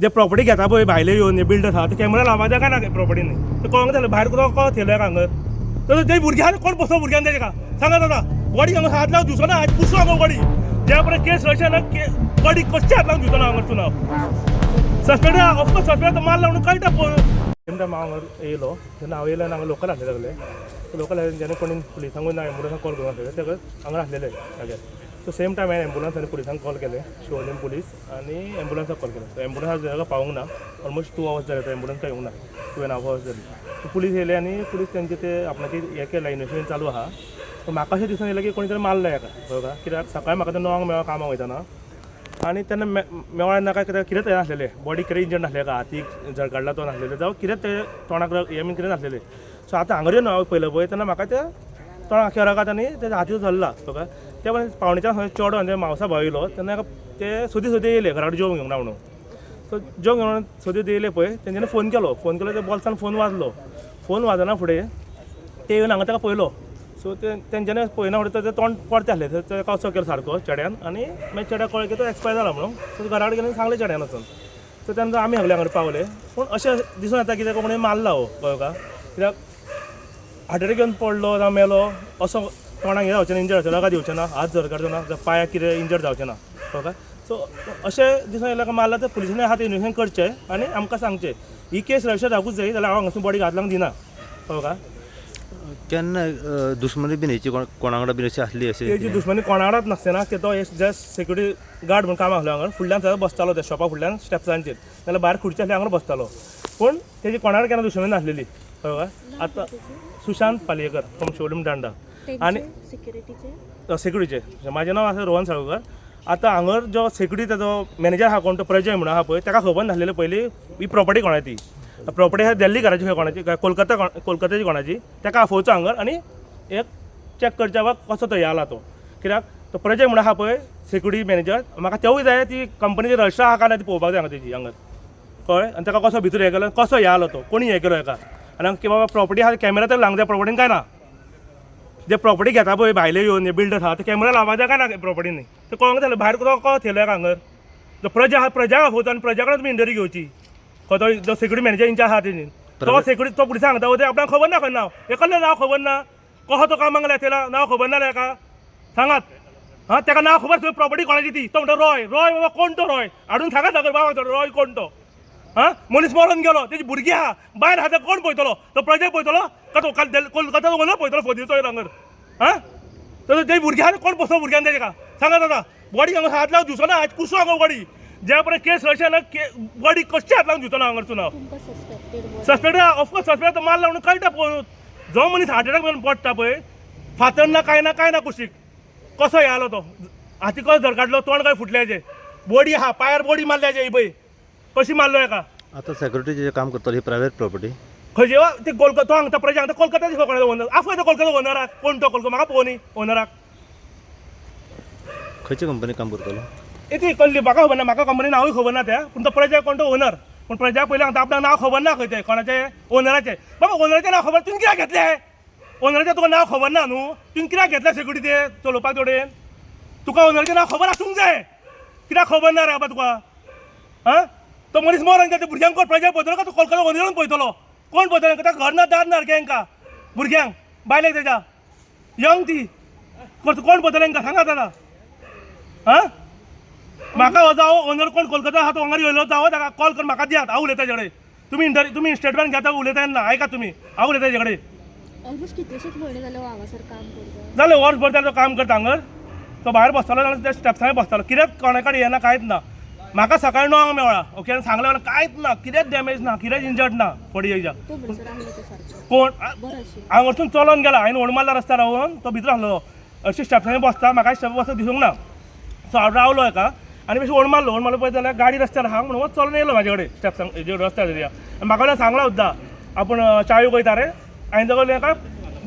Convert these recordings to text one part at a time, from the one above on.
जे प्रॉपर्टी घेता पळय भायले येवन बिल्डर आहा ते कॅमेरा लावपा जाय काय ना प्रॉपर्टीनी ते कळोंक जालें भायर को थेयलो हांगर तर ते भुरग्यां कोण बसो भुरग्यान तेका सांगा दादा बॉडी हांगा हात लावन दिवचो ना आज पुसो हांगा बॉडी ज्या पर्यंत केस रशा ना बॉडी कशें हात लावन दिवचो ना हांगरसून हांव सस्पेक्ट ऑफकोर्स सस्पेक्ट मार लावन कळटा पळय सेम टायम हांव हांगर येयलो तेन्ना हांव येयलो आनी हांगा लोकल आसले सगळे लोकल जेन्ना कोणी पुलिसांक एम्बुलन्साक कॉल करूंक आसलेले तेका हांगा आसलेले जाग्यार सो सेम टायम हांवें एम्बुलन्स आनी पुलिसांक कॉल केले शिवोलीम पुलीस आनी एम्बुलन्साक कॉल केले सो एम्बुलन्स जागा पावूंक ना ऑलमोस्ट 2 hours जाले तो एम्बुलन्स काय येवंक ना 2.5 hours जाली सो पुलीस येयले आनी पुलीस तेंचे ते आपणाची हें केलें इन्वेस्टिगेशन चालू आहा सो म्हाका अशें दिसून येयलें की कोणी तरी मारलें हेका कळ्ळें कित्याक सकाळीं म्हाका तें णवांक मेळ्ळो कामाक वयताना आनी तेन्ना मेवळ्या नाका कित्याक कितें तें नासलेलें बॉडी कितें इंजर्ड नासलें का हातीक झडकाडला तो नासलेले जावं कितें ते तोंडाक हें बीन कितें नासलेलें सो आतां हांगर येवन हांव पयलो पळय तेन्ना म्हाका ते तोंडाक केराकात आनी तेच्या हातीक धरला कळ्ळें त्या वेळार पावणेच्या चेडो आनी मावसा भाव येयलो तेन्ना ते सोदी येयले घरा कडेन जेवंक घेवंक ना म्हणून सो जेवंक घेवन सोदी येयले पळय तेंच्यांनी फोन केलो ते बॉल्सान फोन वाजलो फोन वाजना फुडें ते येवन हांगा ताका पळयलो सो तेंच्यांनी पळयना फुडें तें तोंड परतें आसलें ताका असो केलो सारको चेड्यान आनी मागीर चेड्याक कळ्ळें की तो एक्सपायर जाला म्हणून सो घरा कडेन गेले सांगलें चेड्यान वचून सो तेन्ना आमी सगळे हांगा पावले पूण अशें दिसून येता कित्याक कोणी मारला हो कळ्ळें कित्याक हार्ट एटॅक घेवन पडलो जावं मेलो असो तोंडाक हें जावचें ना इंजर्ड जावचें लगा दिवचें ना हात झरकाडचो ना जावं पांयाक कितें इंजर्ड जावचें ना कळ्ळें सो अशें दिसून येयलें मारला तर पुलिसांनी हात इन्वेस्टिगेशन करचें आनी आमकां सांगचें ही केस रजिस्टर जावूंकच जाय जाल्यार हांव हांगासून बॉडी घात लावंक दिना कळ्ळें केन्ना दुश्मनी बीन हेची कोणा वांगडा बीन अशी आसली अशी तेजी दुश्मनी कोणा वांगडाच नासतना की तो जस्ट सिक्युरिटी गार्ड म्हणून कामाक आसलो हांगा फुडल्यान सदां बसतालो त्या शॉपा फुडल्यान स्टेप्सांचेर नाल्यार भायर खुर्ची आसली हांगा बसतालो पूण तेजी कोणा वांगडा केन्ना दुश्मनी नासलेली कळ्ळें आतां सुशांत पालयेकर फ्रॉम शिवोलीम दांडा आनी सिक्युरिटीचे म्हाजें नांव आसा रोहन साळगांवकर आतां हांगर जो सिक्युरिटी तेजो मॅनेजर आहा कोण तो प्रजय म्हणून आहा पळय ताका खबर नासलेलें पयलीं ही प्रॉपर्टी कोणाची प्रॉपर्टी आहा दिल्ली घराची खंय कोणाची काय कोलकाताची कोणाची ताका आफोवचो हांगर आनी एक चॅक करच्या वा कसो तो आला तो कित्याक तो प्रजय म्हणून आहा पळय सिक्युरिटी मॅनेजर म्हाका तेवूय जाय ती कंपनीची रजिस्टर आहा काय ना ती पळोवपाक जाय हांगा तेजी हांगर कळ्ळें आनी ताका कसो भितर हें केलो कसो हे आलो तो कोणी हें केलो हेका आनी की बाबा प्रॉपर्टी आहा कॅमेरा तर लावंक जाय प्रॉपर्टीन काय ना जे प्रॉपर्टी घेता पळय भायले येवन बिल्डर आहा ते कॅमेरा लावपा जाय काय ना प्रॉपर्टीनी ते कळोंक जालें भायर को थेयलो हेका हांगर जो प्रजा आहा प्रजाक आफोवचो आनी प्रजा कडेन तुमी इंटरव्यू घेवची तो जो सिक्युरिटी मॅनेजर इंचार्ज आहा तेणी तो सिक्युरिटी तो पुलिसांक सांगता ते आपल्याक खबर ना खंय नांव एकल्लें नांव खबर ना कसो तो कामाक लायला नांव खबर ना हेका सांगात हां ताका नांव खबर तुवें प्रॉपर्टी कोणाची ती तो म्हणटा रॉय बाबा कोण तो रॉय हाडून सांगात दाखय बाबा रॉय कोण तो हां मनीस मरून गेलो तेजी भुरगीं आहा भायर आहा कोण पळयतलो तो प्रजय पळयतलो का तो कोलकाता वयलो पळयतलो फोदीचो हांगर हां तर ते भुरगीं आहा कोण बसो भुरग्यान तेका सांगात दादा बॉडी हांगा हात लावन दिवचो ना आज पुसो हांगा बॉडी ज्या पर्यंत केस रशा ना बॉडी कशें हात लावन दिवचो ना हांगरसून हांव सस्पेक्ट ऑफकोर्स सस्पेक्ट मार लावन कळटा पळय जो मनीस हार्ट एटॅक घेवन पडटा पळय फातर ना काय ना कुशीक कसो हे आलो तो हाती कसो धरकाडलो तोंड काय फुटल्याचें बॉडी आहा पायार बॉडी मारल्याचे ही पळय कशी मारलो हेका आतां सेक्युरिटीचें काम करतलो ही प्रायवेट प्रॉपर्टी खंय जेव्हा ते कोलकाता तो हांगा प्रजा हांगा कोलकाताची खबर ओनर आफय तो कोलकाता ओनराक कोण तो कोलकाता म्हाका पळोवनी ओनराक खंयची कंपनी काम करतलो ती कल्ली म्हाका खबर ना म्हाका कंपनी नांवूय खबर ना त्या पूण तो प्रजा कोण तो ओनर पूण प्रजा पयलीं हांगा आपणाक नांव खबर ना खंय तें कोणाचें ओनराचें बाबा ओनराचें नांव खबर तुवें कित्याक घेतलें ओनराचें तुका नांव खबर ना न्हू तुवें कित्याक घेतलें सिक्युरिटी तें चलोवपाक कडेन तुका ओनराचें नांव खबर आसूंक जाय कित्याक खबर ना रे बाबा तुका हां तो मनीस मरोन गेलो भुरग्यांक कोण प्रजा पळयतलो का तूं कोलकाता ओनरान पळयतलो कोण पळयतलो ताका घर ना दार ना हांकां भुरग्यांक बायलेक तेच्या यंग ती कोण पळयतलो हांकां सांगा दादा हां म्हाका हो जावो ओनर कोण कोलकाता आहा तो हांगा येयलो जावो ताका कॉल कर म्हाका दियात हांव उलयता तेजे कडेन तुमी स्टेटमेंट घेता उलयता येना आयकात तुमी हांव उलयता तेजे कडेन ऑलमोस्ट कितलेशेच म्हयने जाले हांगासर काम करता जालें वर्सभर तो काम करता हांगर तो भायर बसतालो जाल्यार त्या स्टेप्सांनी बसतालो कित्याक कोणा कडेन येना कांयच ना म्हाका सकाळीं 9 मेळ्ळा ओके सांगलें जाल्यार कांयच ना कितेंच डॅमेज ना कितेंच इंजर्ड ना बॉडी हेच्या कोण हांगासून चलोन गेला हांवें ओणमारला रस्त्यार रावून तो भितर आसलो अशी स्टेप्सांनी बसता म्हाका स्टेप बसता दिसूंक ना सो हांव रावलो हेका आनी मातशें ओणमारलो पळयत जाल्यार गाडी रस्त्यार आहा म्हणून चलून येयलो म्हाजे कडेन स्टेप्सां हेजेर रस्त्यार एरिया म्हाका सांगला सुद्दां आपूण चावी वयता रे हांवें ताका हेका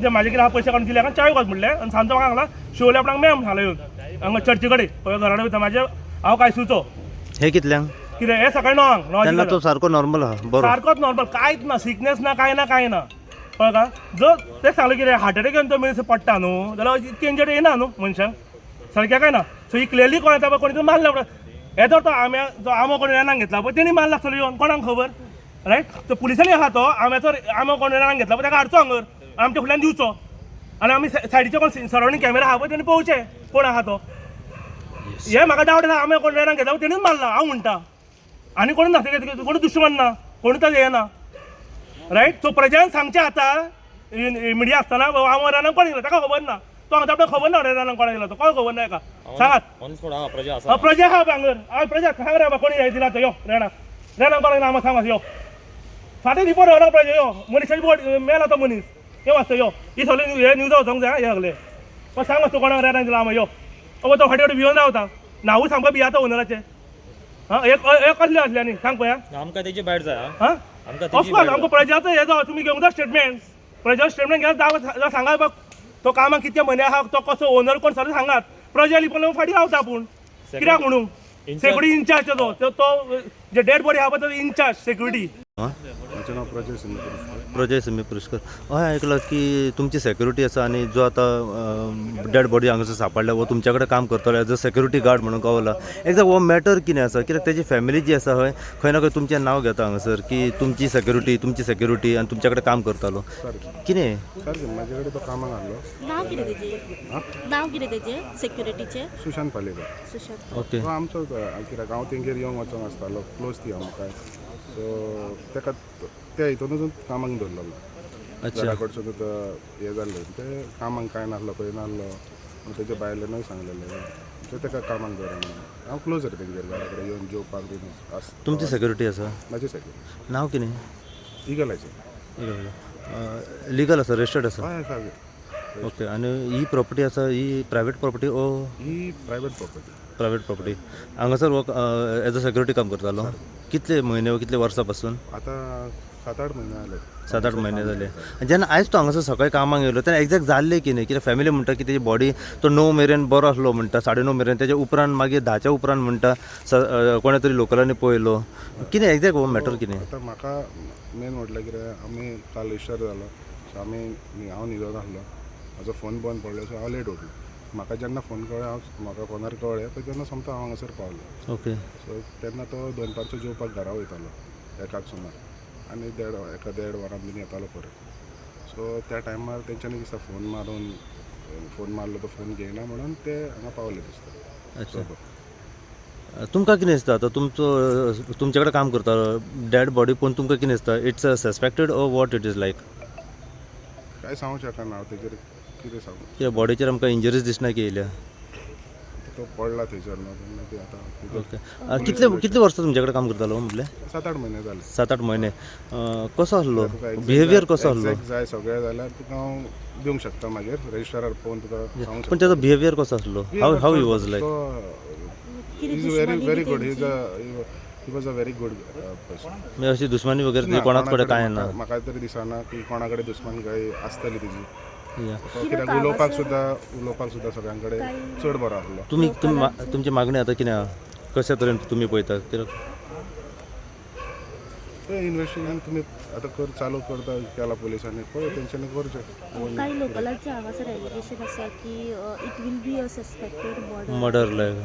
जे म्हाजे कितें आहा पयशे काडून दिले चावी वच म्हणलें आनी सांजो म्हाका सांगला शिवोले आपणाक मेळ सांगलें येवन हांगा चर्ची कडेन पळय घरा कडेन वयता म्हाजे हांव काय सुचो हे कितल्यांक कितें हे सकाळीं 9 तो सारको नॉर्मल आहा बरो सारकोच नॉर्मल कांयच ना सिकनेस ना कांय ना कळ्ळें का जो ते सांगलें कितें हार्ट एटॅक घेवन तो मनीस पडटा न्हू जाल्यार इतकें इंजर्ड येना न्हू मनशांक सारकें काय ना सो ही क्लियरली कोण येता कोणी तरी मारलें येतो तो आम्या जो आमो कोणी रेनाक घेतला पळय तेणी मारला आसतलो येवन कोणाक खबर रायट तो पुलिसांनी आहा तो आमो कोणी रेनाक घेतला पळय ताका हाडचो हांगर आमच्या फुडल्यान दिवचो आनी आमी सायडीचे कोण सरावंडींग कॅमेरा आहा पळय तेणी पळोवचे कोण आहा तो हे म्हाका डावट आसा आम्या कोणी रेनाक घेतला तेणीच मारला हांव म्हणटा आनी कोणी ना कोणी दुश्मन ना कोणी तर येना रायट सो प्रजान सांगचे आतां मिडिया आसतना आमो रेनाक कोण गेलो ताका खबर ना तो हांगा आपल्याक खबर ना रेनाक कोणा गेलो तो कोण खबर ना एका सांगात प्रजा आहा भांगर हय प्रजा सांग रे बाबा कोणी हे दिला तो यो रेनाक कोणाक नामा सांग यो फाटीं रिपोर्ट व्हरना प्रजा यो मनशाची बोट मेला तो मनीस यो वाचता यो ही सगळी हे न्यूज वचोंक जाय हे सगळे पण सांग वाचता कोणाक रेनाक दिला आमा यो तो फाटी फाटी भियोन रावता नांवूय सामको भियाता ओनराचे हां एक कसले असले आनी सांग पळया आमकां तेजी भायर जाय हां ऑफकोर्स आमकां प्रजाचो हे जावं तुमी घेवंक जाय स्टेटमेंट प्रजा स्टेटमेंट घेवन सांगा बघ तो कामाक कितके म्हयने आहा तो कसो ओनर कोण सगळें सांगात प्रजा लिपोवन फाटीं रावता पूण कित्याक म्हणून सेक्युरिटी इंचार्ज तो जे डेड बॉडी आहा पळय तो इंचार्ज सेक्युरिटी माझं नाव प्रजय समी पुरस्कार हय आयकलां की तुमची सेक्युरिटी आसा आनी जो आतां डेड बॉडी हांगासर सांपडला वो तुमच्या कडेन काम करतलो एज अ सेक्युरिटी गार्ड म्हणून कळला एकदा हो मॅटर कितें आसा कित्याक तेजी फॅमिली जी आसा हय खंय ना खंय तुमचें नांव घेता हांगासर की तुमची सेक्युरिटी आनी तुमच्या कडेन काम करतालो कितें सारकें म्हाजे कडेन तो कामाक आहलो नाव कितें तेजें सेक्युरिटीचें सुशांत पालेकर सुशांत ओके तो आमचो कित्याक हांव तेंगेर येवंक वचोंक आसतालो क्लोज ती म्हाका सो ताका त्या हितूनच कामाक दवरलेलो अच्छा घरा कडसून तो हें जाल्लें ते कामाक कांय नासलो पळय नासलो तेजे बायलेनूय सांगलेलें ते ताका कामाक दवरना हांव क्लोज रे तेंगेर घरा कडेन येवन जेवपाक बीन आसता तुमची सेक्युरिटी आसा म्हाजी सेक्युरिटी नांव कितें इगलाचें लिगल आसा रजिस्टर्ड आसा हय सारकें ओके आनी ही प्रॉपर्टी आसा ही प्रायवेट प्रॉपर्टी ओ ही प्रायवेट प्रॉपर्टी प्रायवेट प्रॉपर्टी हांगासर वर्क एज अ सेक्युरिटी काम करतालो कितले म्हयने वा कितले वर्सां पासून आतां 7-8 म्हयने जाले 7-8 म्हयने जाले जेन्ना आयज तो हांगासर सकाळी कामाक येयलो तेन्ना एक्झॅक्ट जाल्लें कितें कित्याक फॅमिली म्हणटा की तेजी बॉडी तो 9 मेरेन बरो आसलो म्हणटा 9:30 मेरेन तेच्या उपरांत मागीर 10च्या उपरांत म्हणटा कोणा तरी लोकलांनी पळयलो कितें एक्झॅक्ट हो मॅटर कितें आतां म्हाका मेन म्हटल्यार कितें आमी काल इश्टर जालो सो हांव न्हिदोन आसलो म्हाजो फोन बंद पडलो सो हांव लेट उठलो म्हाका जेन्ना फोन कळ्ळें म्हाका फोनार कळ्ळें पळय तेन्ना सोमतो हांव हांगासर पावलो ओके सो तेन्ना तो दनपारचो जेवपाक घरा वयतालो 1 सुमार आनी 1.5 वरां बीन येतालो परत सो त्या टायमार तेंच्यांनी दिसता फोन मारलो तो फोन घेयना म्हणून ते हांगा पावले दिसता अच्छा तुमकां कितें दिसता आतां तुमचे कडेन काम करता डेड बॉडी पळोवन तुमकां कितें दिसता it's a suspected or what it is like काय सांगूंक शकना हांव तेजेर कितें सांगू कित्याक बॉडीचेर आमकां इंजरीज दिसना की येयल्या तो पडला थंयसर न्हू तेन्ना ती आतां ओके कितले वर्सां तुमचे कडेन काम करतालो म्हटलें 7-8 म्हयने जाले 7-8 म्हयने कसो आसलो बिहेवियर कसो आसलो जाय सगळें जाल्यार तुका हांव दिवंक शकता मागीर रजिस्टरार पळोवन तुका सांगूंक पण तेजो बिहेवियर कसो आसलो हाव he was like is very good he was a very good person म्हणजे अशी दुश्मनी वगैरे ती कोणाच कडेन कांय ना म्हाका तरी दिसना की कोणा कडेन दुश्मनी काय आसतली तेजी या कित्याक उलोवपाक सुद्दां सगळ्यां कडेन चड बरो आसलो तुमची मागणी आतां कितें आहा कशा तरेन तुमी पळयता कित्याक ते इन्व्हेस्टिगेशन तुमी आतां चालू करता केला पुलिसांनी पळय तेंच्यांनी करचें काही लोकलांचे हांगासर एलिगेशन आसा की it will be a suspected murder like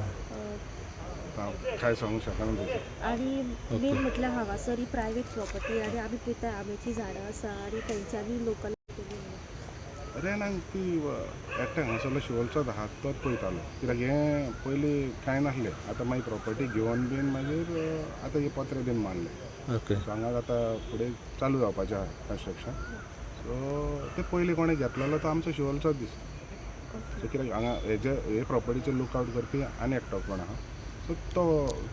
काय सांगूंक शकना तेजें आणि मेन म्हटल्यार हांगासर ही प्रायवेट प्रॉपर्टी आणि आमी पळयता आंब्याची झाडां आसा आणि तेंच्यांनी लोकल अरे ना ती एकट्या हांगासरलो शिवोलचो आहा तोच पळयतालो कित्याक हें पयलीं कांय नासलें आतां मागीर प्रॉपर्टी घेवन बीन मागीर आतां हे पत्रे बीन मारले ओके सो हांगा आतां फुडें चालू जावपाचें आहा कन्स्ट्रक्शन सो ते पयलीं कोणें घेतलेलो तो आमचो शिवोलचोच दीस सो कित्याक हांगा हे प्रॉपर्टीचे लुकआवट करपी आनी एकटो कोण आहा सो तो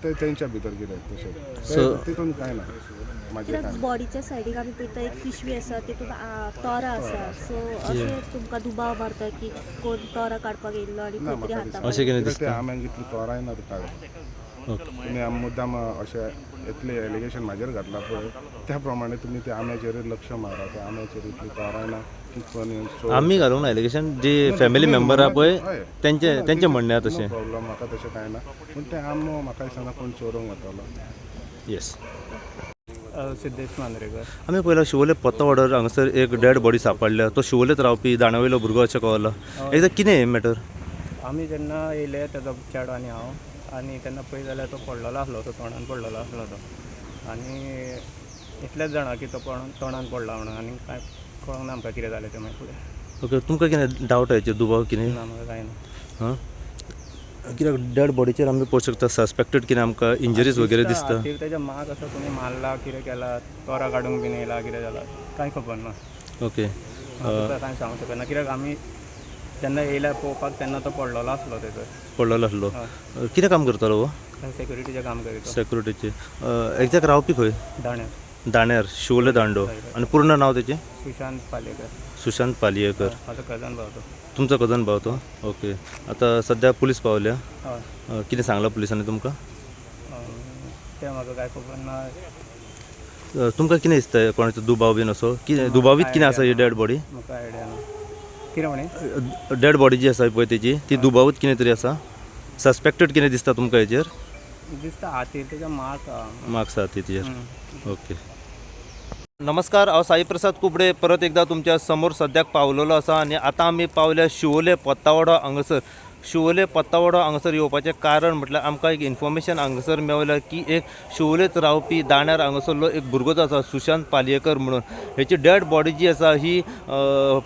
ते तेंच्या भितर कितें तशें तितून कांय ना म्हाजें कांय बॉडीच्या सायडीक आमी पळयता एक पिशवी आसा तितून तोरां आसा सो अशें तुमकां दुबाव मारता की कोण तोरां काडपाक येयल्लो आनी खंय तरी हाताक अशें कितें ते दिसता आम्यांक इतली तोराय ना कांय तुमी मुद्दाम अशें इतलें एलिगेशन म्हाजेर घातलां पळय त्या प्रमाणे तुमी त्या आम्याचेर लक्ष मारा त्या आम्याचेर इतली तोराय ना की कोण आमी घालूंक ना एलिगेशन जी फॅमिली मेंबर आहा पळय तेंचे म्हणणें आहा तशें प्रॉब्लम म्हाका तशें कांय ना पूण ते आमो म्हाका दिसना कोण चोरूंक येतलो येस सिद्धेश मांद्रेकर आमी पयलो शिवोले पत्तो ऑर्डर हांगासर एक डेड बॉडी सांपडल्या तो शिवोलेत रावपी दाणावयलो भुरगो अशें कळलो एकदा कितें मॅटर आमी जेन्ना येयले तेजो चेडो आनी हांव आनी तेन्ना पळय जाल्यार तो पडलेलो आसलो, तो तोंडान पडलेलो आसलो तो. आनी इतलेच जाणा की तो तोंडान पडला म्हणून, आनी कांय कळोंक ना आमकां कितें जालें तें मागीर फुडें. ओके, तुमकां कितें डावट हेचेर दुबाव कितें ना म्हाका कांय ना. हां कित्याक डेड बॉडीचेर आमी पळोवंक शकता सस्पेक्टेड कितें आमकां इंजरीज वगैरे दिसता. हातीर तेज्या माग असो कोणी मारला, कितें केला, तोरा काडूंक बीन येयला, कितें जाला कांय खबर ना. ओके म्हाका कांय सांगूंक शकना, कित्याक आमी जेन्ना येयल्यार पळोवपाक तेन्ना तो पडलेलो आसलो थंयसर. पडलेलो आसलो. कितें काम करतालो हो? सेक्युरिटीचें काम करीत सेक्युरिटीचे. एक्झॅक्ट रावपी खंय? दाण्यार. दाण्यार, शिवोले दांडो. आनी पूर्ण नांव तेचें? सुशांत पालेकर. सुशांत पालयेकर. म्हाजो कजन भाव तो. तुमचो कजन भाव तो? ओके. आतां सद्या पुलीस पावल्या. हय. कितें सांगलां पुलिसांनी तुमकां? तें म्हाका कांय खबर ना. तुमकां कितें दिसता कोणाचो दुबाव बीन असो? कितें दुबावीत कितें आसा ही डेड बॉडी? म्हाका आयडिया ना. कितें म्हणे? डेड बॉडी जी आसा पळय तेची ती दुबावूत कितें तरी आसा? सस्पेक्टेड कितें दिसता तुमकां हेचेर? दिसता हातीर तेज्या मार्क मार्क्स आसा तेचेर. ओके. नमस्कार, हांव साई प्रसाद कुबडे परत एकदा तुमच्या समोर सद्याक पावलेलो आसा आनी आतां आमी पावल्या शिवोले पत्तावडो हांगासर. शिवोले पत्तावडो हांगासर येवपाचें कारण म्हटल्यार आमकां एक इन्फॉर्मेशन हांगासर मेवल्या की एक शिवोलेत रावपी दाण्यार हांगासरलो एक भुरगो जो आसा सुशांत पालयेकर म्हणून, हेची डेड बॉडी जी आसा ही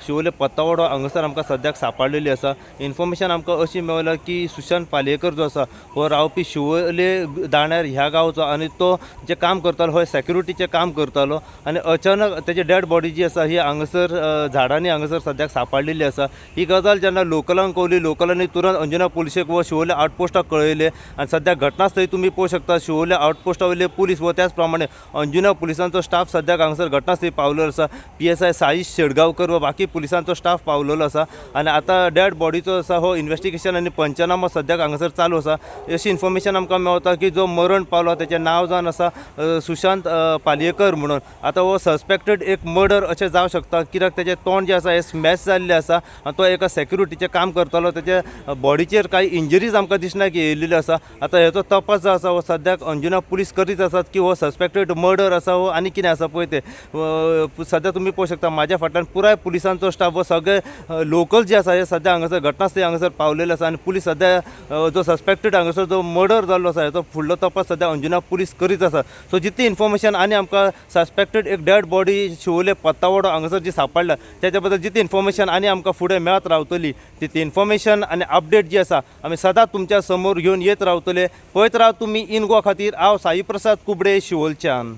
शिवोले पत्तावडो हांगासर आमकां सद्याक सांपडलेली आसा. इन्फॉर्मेशन आमकां अशी मेवल्या की सुशांत पालयेकर जो आसा हो रावपी शिवोले दाण्यार ह्या गांवचो आनी तो जें काम करतालो हो सेक्युरिटीचें काम करतालो आनी अचानक तेजी डेड बॉडी जी आसा ही हांगासर झाडांनी हांगासर सद्याक सांपडलेली आसा. ही गजाल जेन्ना लोकलांक कळली, लोकलांनी तुरंत अंजुना पुलिशेक व शिवोले आउटपोस्टाक कळयले आनी सद्या घटनास्थळी तुमी पळोवंक शकता. शिवोले आउटपोस्टा वयले पुलीस व त्याच प्रमाणे अंजुना पुलिसांचो स्टाफ सद्याक हांगासर घटनास्थळी पावलेलो आसा. PSI साईश शेडगांवकर व बाकी पुलिसांचो स्टाफ पावलेलो आसा आनी आतां डेड बॉडीचो आसा हो इन्व्हेस्टिगेशन आनी पंचनामा सद्याक हांगासर चालू आसा. अशी इन्फॉर्मेशन आमकां मेवता की जो मरण पावलो तेचें नांव जावन आसा सुशांत पालयेकर म्हणून. आतां हो सस्पेक्टेड एक मर्डर अशें जावं शकता कित्याक तेचें तोंड जें आसा हें स्मॅश जाल्लें आसा आनी तो एका सेक्युरिटीचें काम करतालो. तेचे बॉडीचेर कांय इंजरीज आमकां दिसना की येयल्ल्यो आसा. आतां हेचो तपास जो आसा हो सद्याक अंजुना पुलीस करीत आसात की हो सस्पेक्टेड मर्डर आसा हो आनी कितें आसा पळय तें. सद्या तुमी पळोवंक शकता म्हाज्या फाटल्यान पुराय पुलिसांचो स्टाफ व सगळे लोकल जे आसा हे सद्या हांगासर घटनास्थळी हांगासर पावलेले आसा आनी पुलीस सद्या जो सस्पेक्टेड हांगासर जो मर्डर जाल्लो आसा हेचो फुडलो तपास सद्या अंजुना पुलीस करीत आसा. सो जितली इन्फॉर्मेशन आनी आमकां सस्पेक्टेड एक डेड बॉडी शिवोले पत्तावडो हांगासर जी सांपडल्या त्याच्या बद्दल जितली इन्फॉर्मेशन आनी आमकां फुडें मेळत रावतली तितली इन्फॉर्मेशन आनी अपडेट जी आसा आमी सदांच तुमच्या समोर घेवन येत रावतले. पळयत राव तुमी इन गोवा खातीर. हांव साई प्रसाद कुबडे शिवोलच्यान.